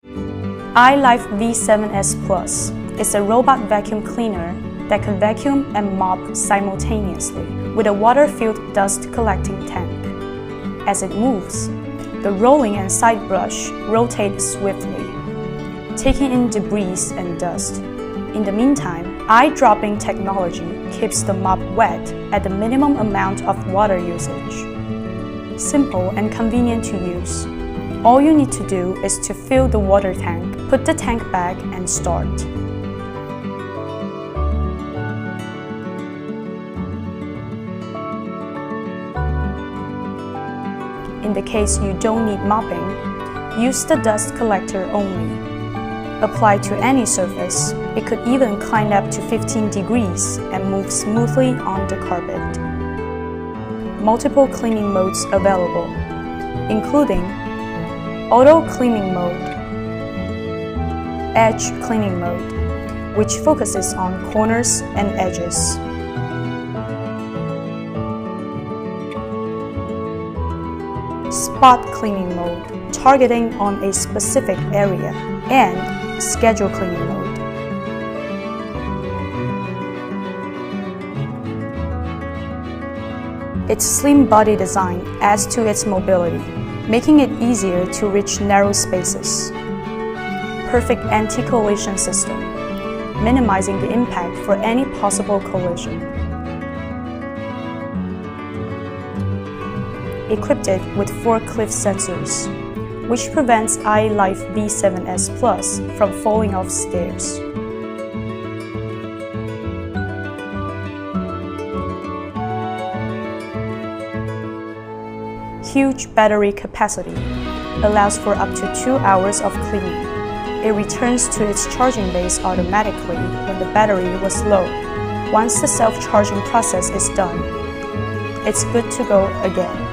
iLife V7S Plus is a robot vacuum cleaner that can vacuum and mop simultaneously with a water-filled dust-collecting tank. As it moves, the rolling and side brush rotate swiftly, taking in debris and dust. In the meantime, eye-dropping technology keeps the mop wet at the minimum amount of water usage. Simple and convenient to use. All you need to do is to fill the water tank, put the tank back, and start. In the case you don't need mopping, use the dust collector only. Apply to any surface. It could even climb up to 15 degrees and move smoothly on the carpet. Multiple cleaning modes available, including auto cleaning mode, edge cleaning mode, which focuses on corners and edges, spot cleaning mode, targeting on a specific area, and schedule cleaning mode. Its slim body design adds to its mobility, making it easier to reach narrow spaces. Perfect anti-collision system, minimizing the impact for any possible collision. Equipped with 4 cliff sensors, which prevents iLife V7S Plus from falling off stairs. Huge battery capacity allows for up to 2 hours of cleaning. It returns to its charging base automatically when the battery was low. Once the self-charging process is done, it's good to go again.